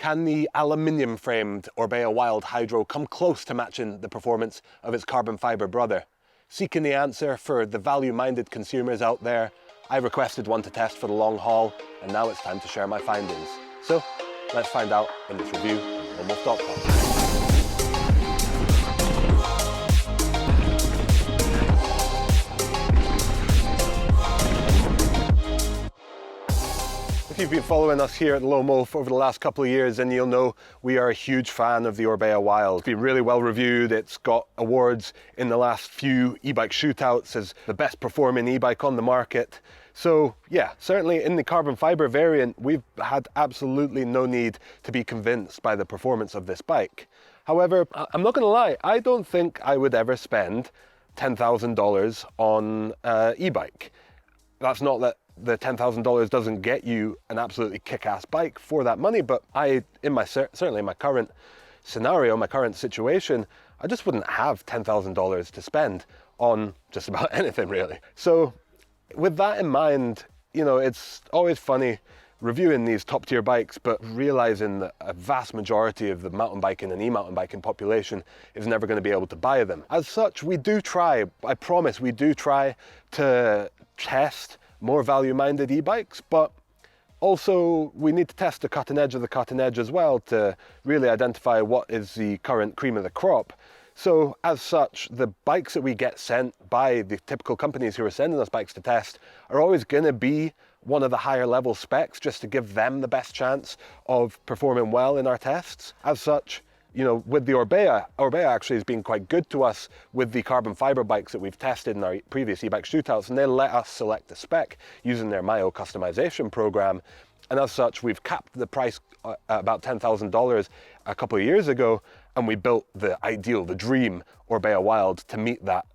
Can the aluminium-framed Orbea Wild Hydro come close to matching the performance of its carbon fibre brother? Seeking the answer for the value-minded consumers out there, I requested one to test for the long haul, and now it's time to share my findings. So, let's find out in this review on LoamWolf.com. If you've been following us here at Loam Wolf over the last couple of years, then you'll know we are a huge fan of the Orbea Wild. It's been really well reviewed. It's got awards in the last few e-bike shootouts as the best performing e-bike on the market. So yeah, certainly in the carbon fibre variant, we've had absolutely no need to be convinced by the performance of this bike. However, I'm not going to lie, I don't think I would ever spend $10,000 on an e-bike. That's not that the $10,000 doesn't get you an absolutely kick-ass bike for that money, but certainly in my current scenario, my current situation, I just wouldn't have $10,000 to spend on just about anything really. So with that in mind, you know, it's always funny reviewing these top tier bikes, but realizing that a vast majority of the mountain biking and e-mountain biking population is never going to be able to buy them. As such, we do try, I promise, we do try to test more value-minded e-bikes, but also we need to test the cutting edge of the cutting edge as well to really identify what is the current cream of the crop. So as such, the bikes that we get sent by the typical companies who are sending us bikes to test are always going to be one of the higher level specs, just to give them the best chance of performing well in our tests. As such, you know, with the Orbea actually has been quite good to us with the carbon fibre bikes that we've tested in our previous e-bike shootouts, and they let us select the spec using their MyO customization program. And as such, we've capped the price at about $10,000 a couple of years ago, and we built the ideal, the dream Orbea Wild to meet that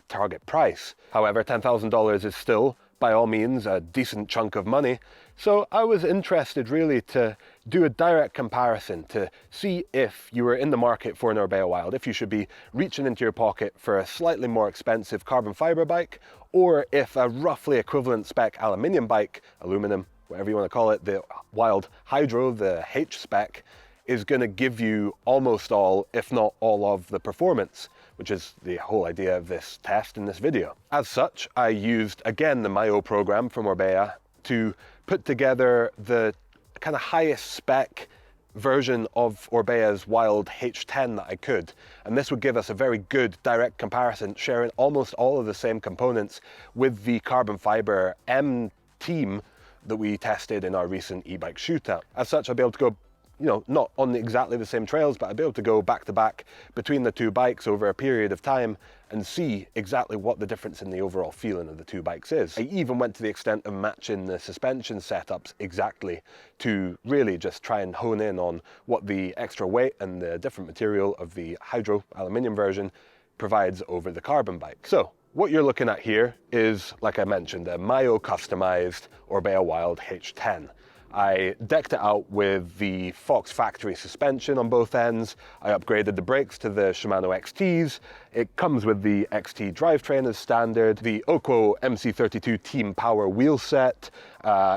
target price. However, $10,000 is still, by all means, a decent chunk of money. So I was interested really to do a direct comparison to see if you were in the market for an Orbea Wild, if you should be reaching into your pocket for a slightly more expensive carbon fibre bike, or if a roughly equivalent spec aluminium bike, aluminum, whatever you want to call it, the Wild Hydro, the H spec, is going to give you almost all, if not all of the performance, which is the whole idea of this test in this video. As such, I used, again, the MyO program from Orbea to put together the kind of highest spec version of Orbea's Wild H10 that I could. And this would give us a very good direct comparison, sharing almost all of the same components with the carbon fibre M team that we tested in our recent e-bike shootout. As such, I'll be able to go, you know, not on exactly the same trails, but I'd be able to go back to back between the two bikes over a period of time and see exactly what the difference in the overall feeling of the two bikes is. I even went to the extent of matching the suspension setups exactly to really just try and hone in on what the extra weight and the different material of the Hydro aluminium version provides over the carbon bike. So what you're looking at here is, like I mentioned, a MyO-customized Orbea Wild H10. I decked it out with the Fox factory suspension on both ends. I upgraded the brakes to the Shimano XTs. It comes with the XT drivetrain as standard, the Okwo MC32 Team Power wheel set.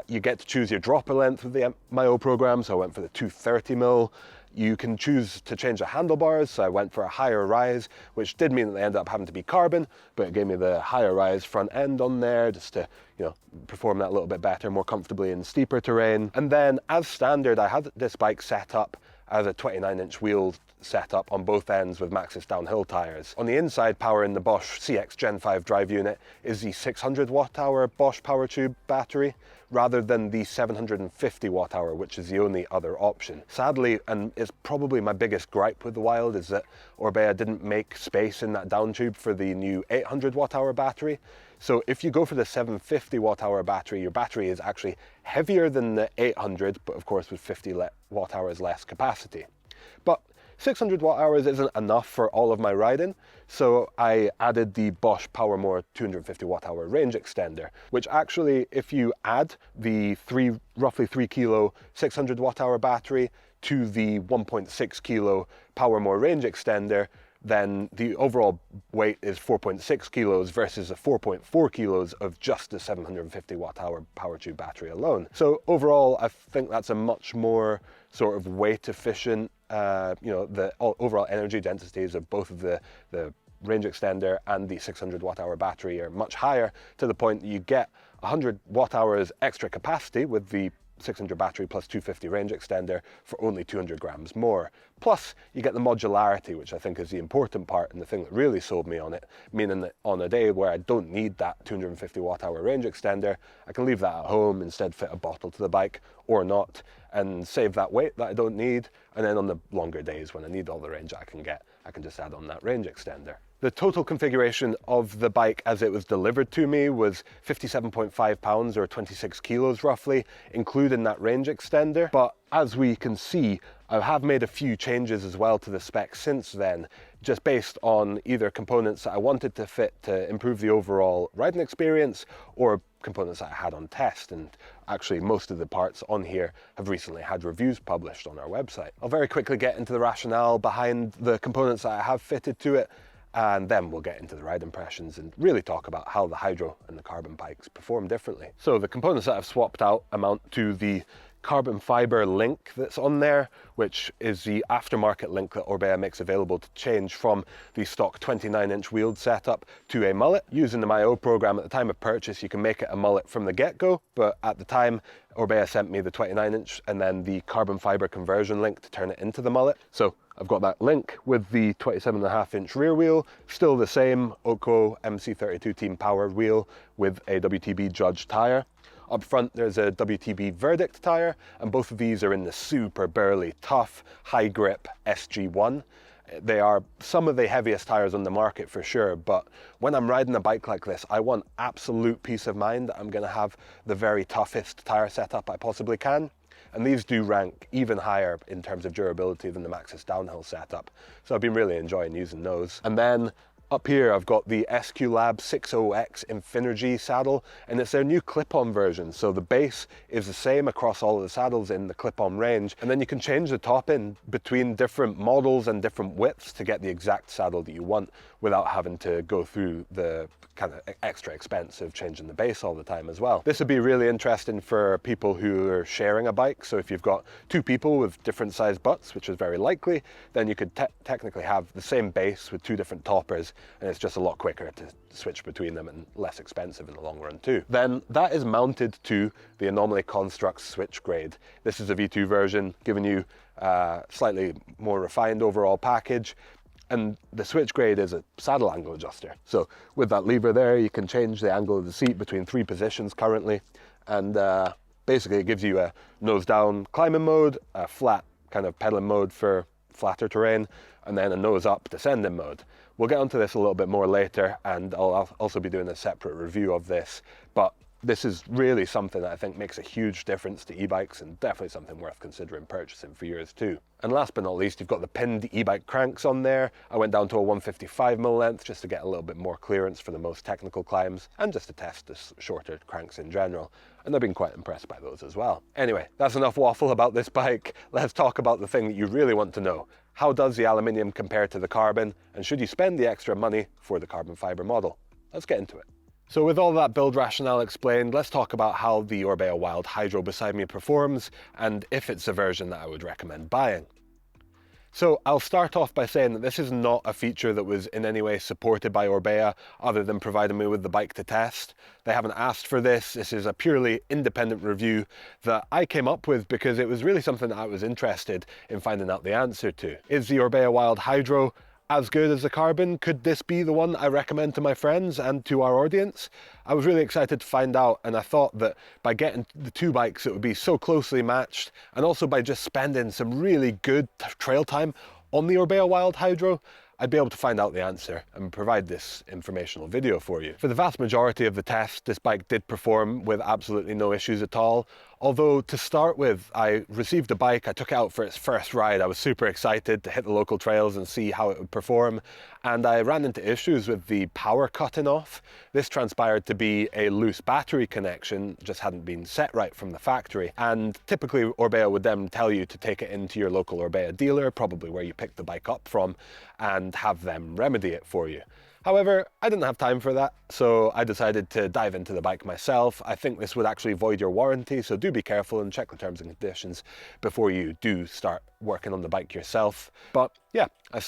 You get to choose your dropper length with the MyO program, so I went for the 230mm. You can choose to change the handlebars, so I went for a higher rise, which did mean that they ended up having to be carbon, but it gave me the higher rise front end on there just to, you know, perform that a little bit better, more comfortably in steeper terrain. And then as standard, I had this bike set up as a 29-inch wheel setup on both ends with Maxxis downhill tires. On the inside, powering the Bosch CX Gen 5 drive unit is the 600 watt-hour Bosch power tube battery, rather than the 750 watt-hour, which is the only other option. Sadly, and it's probably my biggest gripe with the Wild, is that Orbea didn't make space in that down tube for the new 800 watt-hour battery. So if you go for the 750 watt-hour battery, your battery is actually heavier than the 800, but of course with 50 watt-hours less capacity. But 600 watt-hours isn't enough for all of my riding, so I added the Bosch PowerMore 250 watt-hour range extender, which actually, if you add the roughly 3 kilo 600 watt-hour battery to the 1.6 kilo PowerMore range extender, then the overall weight is 4.6 kilos versus the 4.4 kilos of just the 750 watt-hour power tube battery alone. So overall, I think that's a much more sort of weight efficient, the overall energy densities of both of the range extender and the 600 watt-hour battery are much higher, to the point that you get 100 watt-hours extra capacity with the 600 battery plus 250 range extender for only 200 grams more. Plus, you get the modularity, which I think is the important part and the thing that really sold me on it, meaning that on a day where I don't need that 250 watt-hour range extender, I can leave that at home, instead fit a bottle to the bike or not, and save that weight that I don't need. And then on the longer days when I need all the range I can get, I can just add on that range extender. The total configuration of the bike as it was delivered to me was 57.5 pounds or 26 kilos roughly, including that range extender. But as we can see, I have made a few changes as well to the specs since then, just based on either components that I wanted to fit to improve the overall riding experience, or components that I had on test. And actually most of the parts on here have recently had reviews published on our website. I'll very quickly get into the rationale behind the components that I have fitted to it, and then we'll get into the ride impressions and really talk about how the hydro and the carbon bikes perform differently. So the components that I've swapped out amount to the carbon fiber link that's on there, which is the aftermarket link that Orbea makes available to change from the stock 29-inch wheeled setup to a mullet. Using the MyO program at the time of purchase, you can make it a mullet from the get-go, but at the time, Orbea sent me the 29-inch and then the carbon fiber conversion link to turn it into the mullet. So I've got that link with the 27.5-inch rear wheel, still the same Oco MC32 Team Power wheel with a WTB Judge tyre. Up front there's a WTB Verdict tyre, and both of these are in the super burly, tough, high grip SG1. They are some of the heaviest tyres on the market for sure, but when I'm riding a bike like this, I want absolute peace of mind that I'm going to have the very toughest tyre setup I possibly can. And these do rank even higher in terms of durability than the Maxxis downhill setup. So I've been really enjoying using those. And then up here I've got the SQ Lab 60X Infinergy saddle, and it's their new clip-on version. So the base is the same across all of the saddles in the clip-on range, and then you can change the top in between different models and different widths to get the exact saddle that you want without having to go through the kind of extra expense of changing the base all the time as well. This would be really interesting for people who are sharing a bike. So if you've got two people with different sized butts, which is very likely, then you could technically have the same base with two different toppers, and it's just a lot quicker to switch between them and less expensive in the long run too. Then that is mounted to the Anomaly Constructs switch grade. This is a V2 version, giving you a slightly more refined overall package. And the switch grade is a saddle angle adjuster. So with that lever there, you can change the angle of the seat between 3 positions currently. And basically it gives you a nose down climbing mode, a flat kind of pedaling mode for flatter terrain, and then a nose up descending mode. We'll get onto this a little bit more later, and I'll also be doing a separate review of this. But this is really something that I think makes a huge difference to e-bikes, and definitely something worth considering purchasing for yours too. And last but not least, you've got the pinned e-bike cranks on there. I went down to a 155mm length just to get a little bit more clearance for the most technical climbs, and just to test the shorter cranks in general. And I've been quite impressed by those as well. Anyway, that's enough waffle about this bike. Let's talk about the thing that you really want to know. How does the aluminium compare to the carbon? And should you spend the extra money for the carbon fiber model? Let's get into it. So with all that build rationale explained, let's talk about how the Orbea Wild Hydro beside me performs, and if it's a version that I would recommend buying. So I'll start off by saying that this is not a feature that was in any way supported by Orbea, other than providing me with the bike to test. They haven't asked for this. This is a purely independent review that I came up with because it was really something that I was interested in finding out the answer to. Is the Orbea Wild Hydro as good as the carbon? Could this be the one I recommend to my friends and to our audience? I was really excited to find out, and I thought that by getting the two bikes it would be so closely matched, and also by just spending some really good trail time on the Orbea Wild Hydro, I'd be able to find out the answer and provide this informational video for you. For the vast majority of the test, this bike did perform with absolutely no issues at all. Although to start with, I received a bike, I took it out for its first ride. I was super excited to hit the local trails and see how it would perform. And I ran into issues with the power cutting off. This transpired to be a loose battery connection, just hadn't been set right from the factory. And typically Orbea would then tell you to take it into your local Orbea dealer, probably where you picked the bike up from, and have them remedy it for you. However, I didn't have time for that, so I decided to dive into the bike myself. I think this would actually void your warranty, so do be careful and check the terms and conditions before you do start working on the bike yourself. But yeah, I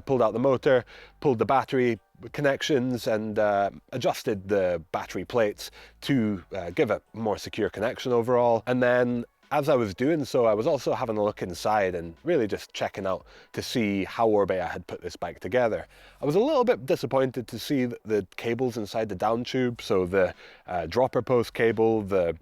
pulled out the motor, pulled the battery connections and adjusted the battery plates to give a more secure connection overall. And then as I was doing so, I was also having a look inside and really just checking out to see how Orbea had put this bike together. I was a little bit disappointed to see the cables inside the down tube, so the dropper post cable, the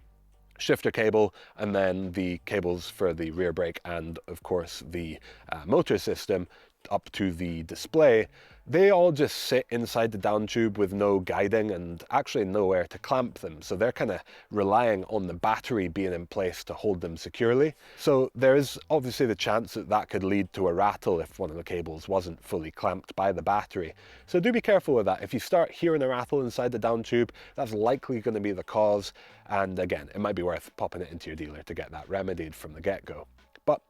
shifter cable, and then the cables for the rear brake and of course the motor system up to the display. They all just sit inside the down tube with no guiding and actually nowhere to clamp them. So they're kind of relying on the battery being in place to hold them securely. So there is obviously the chance that that could lead to a rattle if one of the cables wasn't fully clamped by the battery. So do be careful with that. If you start hearing a rattle inside the down tube, that's likely going to be the cause. And again, it might be worth popping it into your dealer to get that remedied from the get-go. But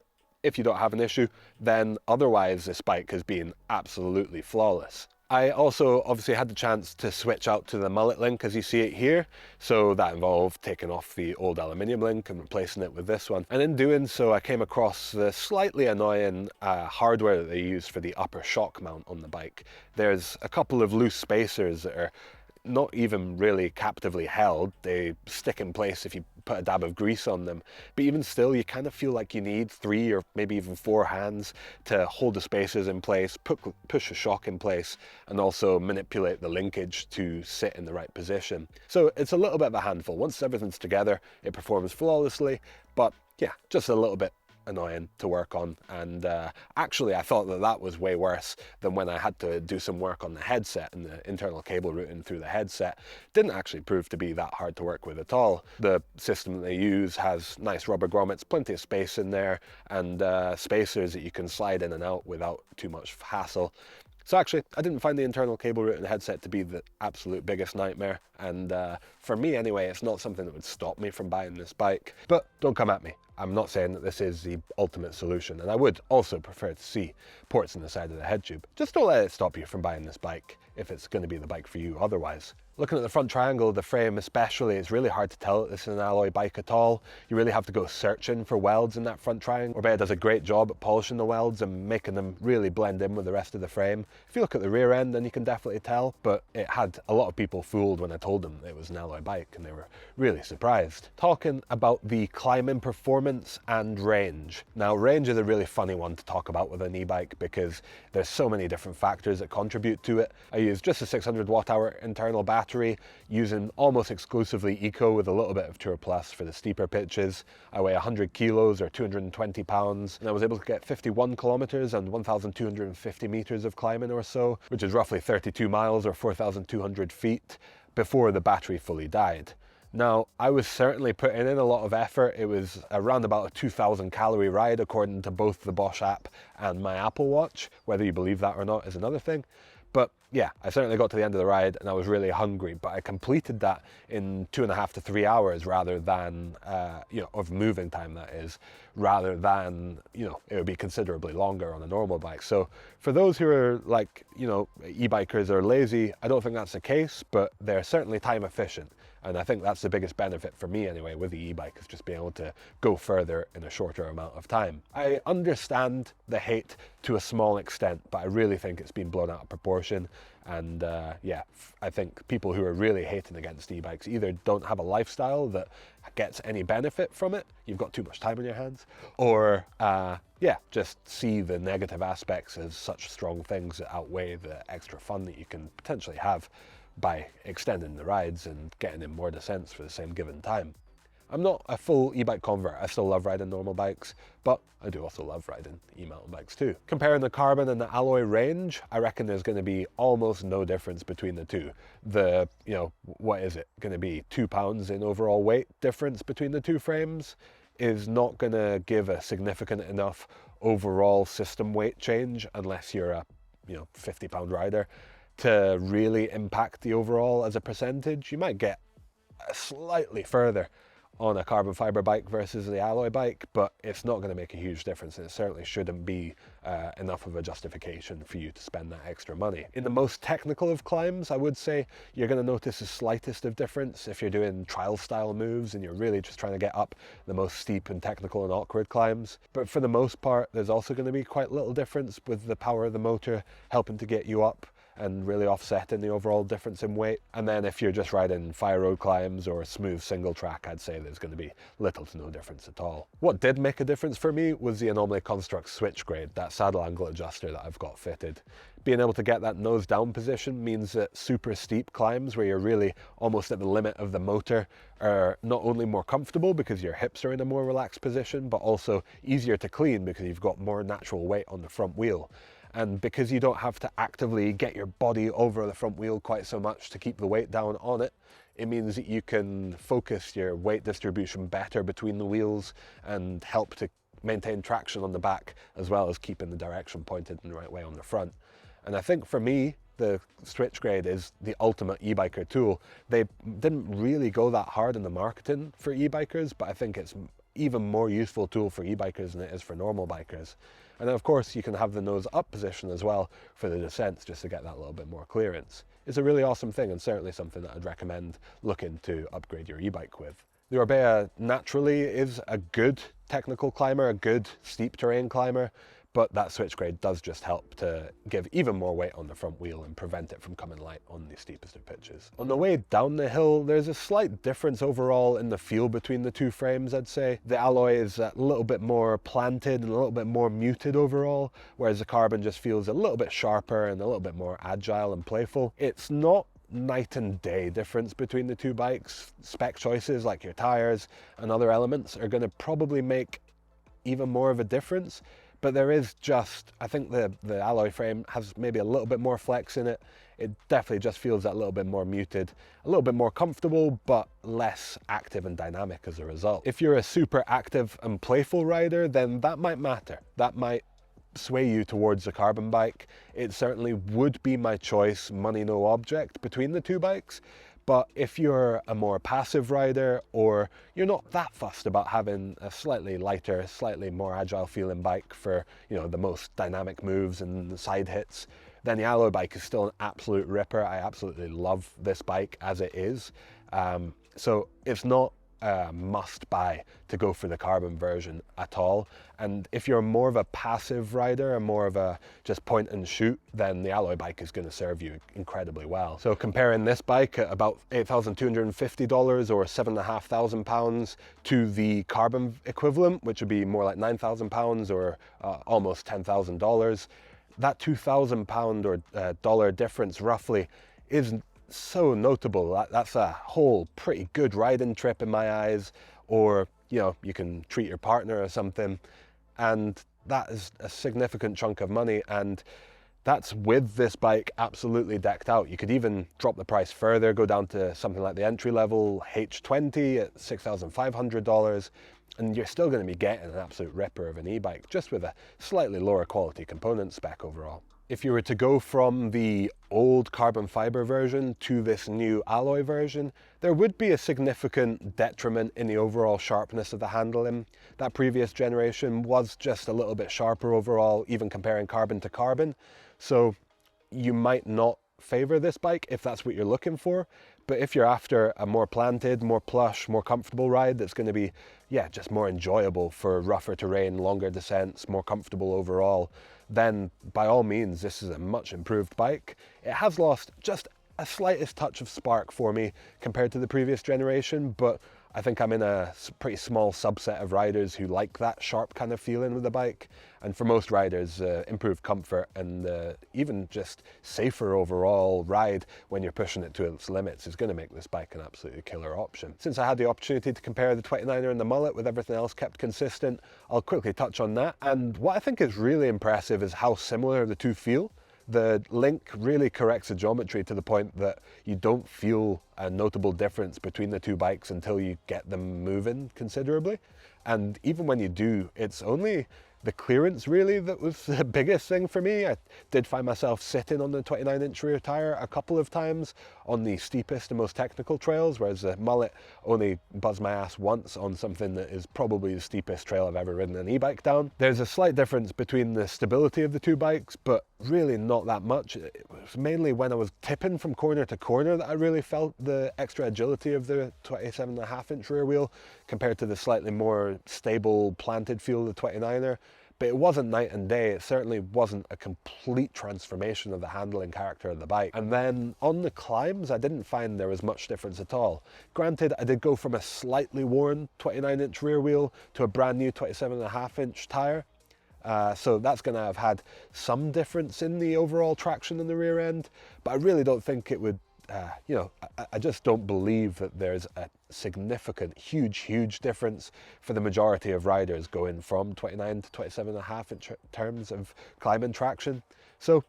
if you don't have an issue, then otherwise this bike has been absolutely flawless. I also obviously had the chance to switch out to the mullet link as you see it here. So that involved taking off the old aluminium link and replacing it with this one. And in doing so, I came across the slightly annoying hardware that they use for the upper shock mount on the bike. There's a couple of loose spacers that are not even really captively held. They stick in place if you put a dab of grease on them, but even still you kind of feel like you need 3 or maybe even 4 hands to hold the spacers in place, push the shock in place, and also manipulate the linkage to sit in the right position. So it's a little bit of a handful. Once everything's together, it performs flawlessly, but yeah, just a little bit annoying to work on. And actually I thought that that was way worse than when I had to do some work on the headset, and the internal cable routing through the headset didn't actually prove to be that hard to work with at all. The system that they use has nice rubber grommets, plenty of space in there, and spacers that you can slide in and out without too much hassle. So actually, I didn't find the internal cable route in the headset to be the absolute biggest nightmare. And for me anyway, it's not something that would stop me from buying this bike. But don't come at me. I'm not saying that this is the ultimate solution. And I would also prefer to see ports in the side of the head tube. Just don't let it stop you from buying this bike if it's going to be the bike for you otherwise. Looking at the front triangle, the frame especially, it's really hard to tell that this is an alloy bike at all. You really have to go searching for welds in that front triangle. Orbea does a great job at polishing the welds and making them really blend in with the rest of the frame. If you look at the rear end, then you can definitely tell, but it had a lot of people fooled when I told them it was an alloy bike, and they were really surprised. Talking about the climbing performance and range. Now, range is a really funny one to talk about with an e-bike because there's so many different factors that contribute to it. I use just a 600 watt-hour internal battery, using almost exclusively eco with a little bit of Tour Plus for the steeper pitches. I weigh 100 kilos or 220 pounds, and I was able to get 51 kilometers and 1,250 meters of climbing or so, which is roughly 32 miles or 4,200 feet before the battery fully died. Now, I was certainly putting in a lot of effort. It was around about a 2,000 calorie ride according to both the Bosch app and my Apple Watch. Whether you believe that or not is another thing. But yeah, I certainly got to the end of the ride and I was really hungry, but I completed that in 2.5 to 3 hours rather than, of moving time that is, rather than, it would be considerably longer on a normal bike. So for those who are like, e-bikers are lazy, I don't think that's the case, but they're certainly time efficient. And I think that's the biggest benefit for me anyway with the e-bike, is just being able to go further in a shorter amount of time. I understand the hate to a small extent, but I really think it's been blown out of proportion. And I think people who are really hating against e-bikes either don't have a lifestyle that gets any benefit from it, you've got too much time on your hands, or just see the negative aspects as such strong things that outweigh the extra fun that you can potentially have by extending the rides and getting in more descents for the same given time. I'm not a full e-bike convert. I still love riding normal bikes, but I do also love riding e-mountain bikes too. Comparing the carbon and the alloy range, I reckon there's going to be almost no difference between the two. What is it going to be? 2 pounds in overall weight difference between the two frames is not going to give a significant enough overall system weight change unless you're a 50-pound rider to really impact the overall as a percentage. You might get slightly further on a carbon fiber bike versus the alloy bike, but it's not going to make a huge difference, and it certainly shouldn't be enough of a justification for you to spend that extra money. In the most technical of climbs, I would say you're going to notice the slightest of difference if you're doing trial style moves and you're really just trying to get up the most steep and technical and awkward climbs. But for the most part, there's also going to be quite little difference with the power of the motor helping to get you up and really offsetting the overall difference in weight. And then if you're just riding fire road climbs or a smooth single track, I'd say there's going to be little to no difference at all. What did make a difference for me was the Anomaly Construct switch grade, that saddle angle adjuster that I've got fitted. Being able to get that nose down position means that super steep climbs where you're really almost at the limit of the motor are not only more comfortable because your hips are in a more relaxed position, but also easier to clean because you've got more natural weight on the front wheel. And because you don't have to actively get your body over the front wheel quite so much to keep the weight down on it, it means that you can focus your weight distribution better between the wheels and help to maintain traction on the back, as well as keeping the direction pointed in the right way on the front. And I think for me, the switch grade is the ultimate e-biker tool. They didn't really go that hard in the marketing for e-bikers, but I think it's even more useful tool for e-bikers than it is for normal bikers. And then of course you can have the nose up position as well for the descents, just to get that little bit more clearance. It's a really awesome thing, and certainly something that I'd recommend looking to upgrade your e-bike with. The Orbea naturally is a good technical climber, a good steep terrain climber, but that switch grade does just help to give even more weight on the front wheel and prevent it from coming light on the steepest of pitches. On the way down the hill, there's a slight difference overall in the feel between the two frames, I'd say. The alloy is a little bit more planted and a little bit more muted overall, whereas the carbon just feels a little bit sharper and a little bit more agile and playful. It's not night and day difference between the two bikes. Spec choices like your tires and other elements are going to probably make even more of a difference. But there is just, I think the alloy frame has maybe a little bit more flex in it. It definitely just feels that little bit more muted, a little bit more comfortable, but less active and dynamic as a result. If you're a super active and playful rider, then that might matter. That might sway you towards a carbon bike. It certainly would be my choice, money no object, between the two bikes. But if you're a more passive rider, or you're not that fussed about having a slightly lighter, slightly more agile feeling bike for, the most dynamic moves and the side hits, then the alloy bike is still an absolute ripper. I absolutely love this bike as it is. So it's not a must buy to go for the carbon version at all. And if you're more of a passive rider and more of a just point and shoot, then the alloy bike is going to serve you incredibly well. So comparing this bike at about $8,250 or £7,500 to the carbon equivalent, which would be more like £9,000 or almost $10,000, that £2,000 or dollar difference roughly is so notable. That's a whole pretty good riding trip in my eyes, or you can treat your partner or something, and that is a significant chunk of money, and that's with this bike absolutely decked out. You could even drop the price further, go down to something like the entry level H10 at $6,500, and you're still going to be getting an absolute ripper of an e-bike, just with a slightly lower quality component spec overall. If you were to go from the old carbon fiber version to this new alloy version, there would be a significant detriment in the overall sharpness of the handling. That previous generation was just a little bit sharper overall, even comparing carbon to carbon. So you might not favor this bike if that's what you're looking for. But if you're after a more planted, more plush, more comfortable ride that's going to be, just more enjoyable for rougher terrain, longer descents, more comfortable overall, then by all means, this is a much improved bike. It has lost just a slightest touch of spark for me compared to the previous generation, but I think I'm in a pretty small subset of riders who like that sharp kind of feeling with the bike. And for most riders, improved comfort and even just safer overall ride when you're pushing it to its limits is going to make this bike an absolutely killer option. Since I had the opportunity to compare the 29er and the Mullet with everything else kept consistent, I'll quickly touch on that. And what I think is really impressive is how similar the two feel. The Link really corrects the geometry to the point that you don't feel a notable difference between the two bikes until you get them moving considerably. And even when you do, it's only the clearance really that was the biggest thing for me. I did find myself sitting on the 29-inch rear tyre a couple of times on the steepest and most technical trails, whereas the Mullet only buzzed my ass once on something that is probably the steepest trail I've ever ridden an e-bike down. There's a slight difference between the stability of the two bikes, but really not that much. It was mainly when I was tipping from corner to corner that I really felt the extra agility of the 27.5-inch rear wheel compared to the slightly more stable planted feel of the 29er. But it wasn't night and day. It certainly wasn't a complete transformation of the handling character of the bike. And then on the climbs, I didn't find there was much difference at all. Granted, I did go from a slightly worn 29-inch rear wheel to a brand new 27.5-inch tyre. So that's going to have had some difference in the overall traction in the rear end, but I really don't think it would, I just don't believe that there's a significant, huge difference for the majority of riders going from 29 to 27.5 in terms of climbing traction. So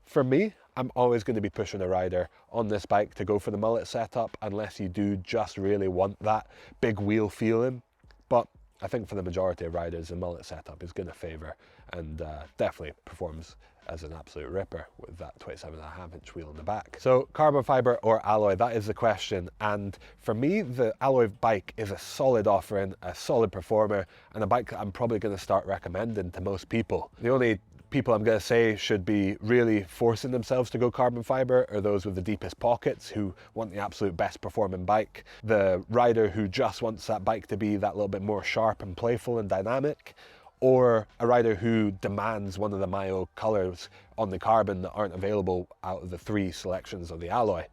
for me, I'm always going to be pushing a rider on this bike to go for the Mullet setup unless you do just really want that big wheel feeling. But I think for the majority of riders, the Mullet setup is going to favour and definitely performs as an absolute ripper with that 27.5-inch wheel in the back. So carbon fibre or alloy, that is the question. And for me, the alloy bike is a solid offering, a solid performer, and a bike that I'm probably going to start recommending to most people. The only people I'm going to say should be really forcing themselves to go carbon fibre are those with the deepest pockets who want the absolute best performing bike. The rider who just wants that bike to be that little bit more sharp and playful and dynamic, or a rider who demands one of the MyO colours on the carbon that aren't available out of the 3 selections of the alloy.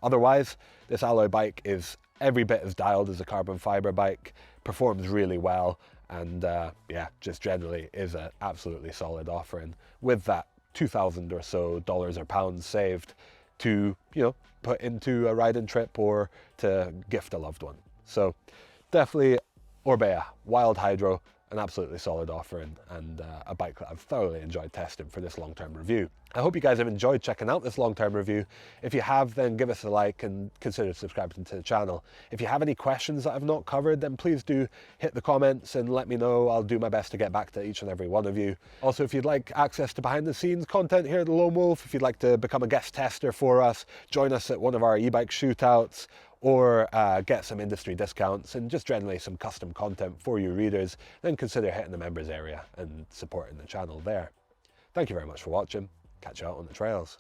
Otherwise, this alloy bike is every bit as dialed as a carbon fibre bike, performs really well, and yeah, just generally is an absolutely solid offering with that $2,000 or so dollars or pounds saved to, put into a riding trip or to gift a loved one. So definitely Orbea Wild Hydro, an absolutely solid offering and a bike that I've thoroughly enjoyed testing for this long-term review. I hope you guys have enjoyed checking out this long-term review. If you have, then give us a like and consider subscribing to the channel. If you have any questions that I've not covered, then please do hit the comments and let me know. I'll do my best to get back to each and every one of you. Also, if you'd like access to behind the scenes content here at the Loam Wolf, if you'd like to become a guest tester for us, join us at one of our e-bike shootouts, or get some industry discounts and just generally some custom content for you readers, then consider hitting the members area and supporting the channel there. Thank you very much for watching. Catch you out on the trails.